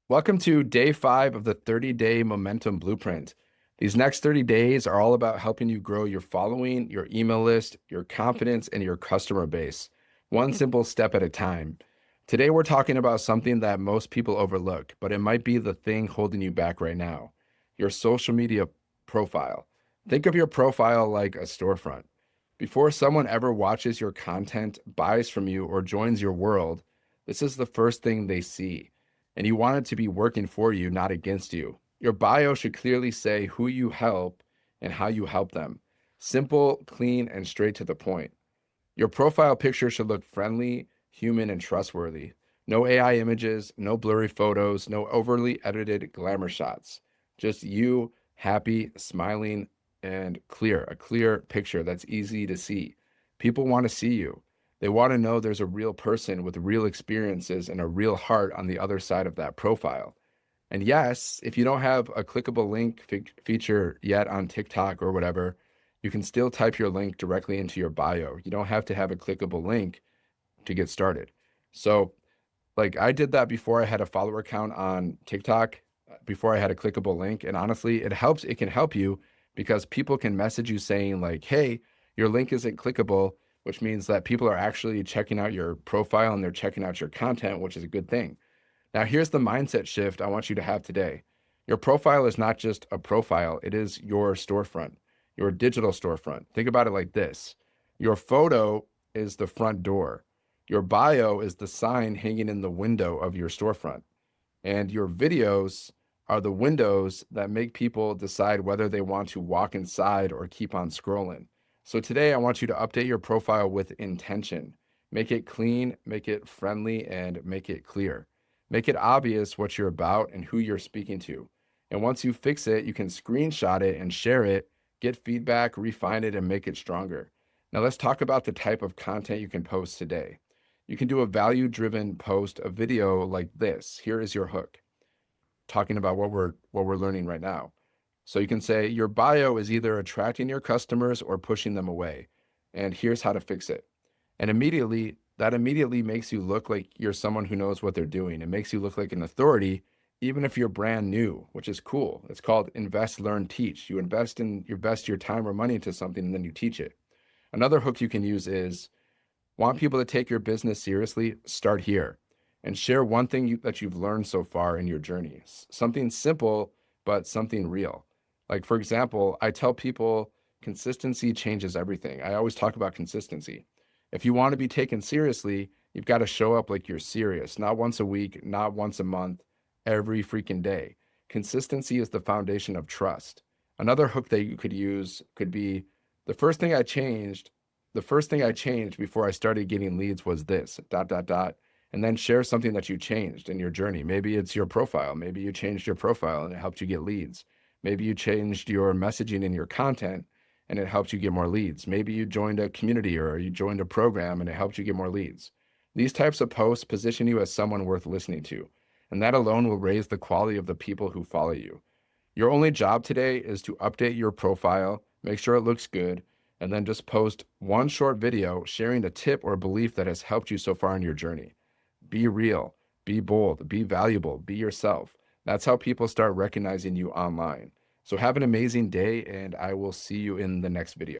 Welcome to day 5 of the 30-day momentum blueprint. These next 30 days are all about helping you grow your following, your email list, your confidence, and your customer base, one simple step at a time. Today, we're talking about something that most people overlook, but it might be the thing holding you back right now, your social media profile. Think of your profile like a storefront. Before someone ever watches your content, buys from you, or joins your world, this is the first thing they see, and you want it to be working for you, not against you. Your bio should clearly say who you help and how you help them. Simple, clean, and straight to the point. Your profile picture should look friendly, human, and trustworthy. No AI images, no blurry photos, no overly edited glamour shots. Just you, happy, smiling, and clear. A clear picture that's easy to see. People want to see you. They want to know there's a real person with real experiences and a real heart on the other side of that profile. And yes, if you don't have a clickable link feature yet on TikTok or whatever, you can still type your link directly into your bio. You don't have to have a clickable link to get started. So, like, I did that before I had a follower count on TikTok, before I had a clickable link. And honestly, it can help you because people can message you saying, like, hey, your link isn't clickable, which means that people are actually checking out your profile and they're checking out your content, which is a good thing. Now, here's the mindset shift I want you to have today. Your profile is not just a profile, it is your storefront, your digital storefront. Think about it like this: your photo is the front door, your bio is the sign hanging in the window of your storefront, and your videos are the windows that make people decide whether they want to walk inside or keep on scrolling. So today, I want you to update your profile with intention. Make it clean, make it friendly, and make it clear. Make it obvious what you're about and who you're speaking to. And once you fix it, you can screenshot it and share it, get feedback, refine it, and make it stronger. Now, let's talk about the type of content you can post today. You can do a value-driven post, a video like this. Here is your hook, talking about what we're learning right now. So you can say your bio is either attracting your customers or pushing them away, and here's how to fix it. And that immediately makes you look like you're someone who knows what they're doing. It makes you look like an authority, even if you're brand new, which is cool. It's called invest, learn, teach. You invest your time or money into something and then you teach it. Another hook you can use is, want people to take your business seriously? Start here and share one thing that you've learned so far in your journey. Something simple, but something real. Like, for example, I tell people consistency changes everything. I always talk about consistency. If you want to be taken seriously, you've got to show up like you're serious, not once a week, not once a month, every freaking day. Consistency is the foundation of trust. Another hook that you could use could be, the first thing I changed, the first thing I changed before I started getting leads was this, dot, dot, dot. And then share something that you changed in your journey. Maybe it's your profile. Maybe you changed your profile and it helped you get leads. Maybe you changed your messaging in your content and it helped you get more leads. Maybe you joined a community or you joined a program and it helped you get more leads. These types of posts position you as someone worth listening to, and that alone will raise the quality of the people who follow you. Your only job today is to update your profile, make sure it looks good, and then just post one short video sharing a tip or belief that has helped you so far in your journey. Be real, be bold, be valuable, be yourself. That's how people start recognizing you online. So have an amazing day, and I will see you in the next video.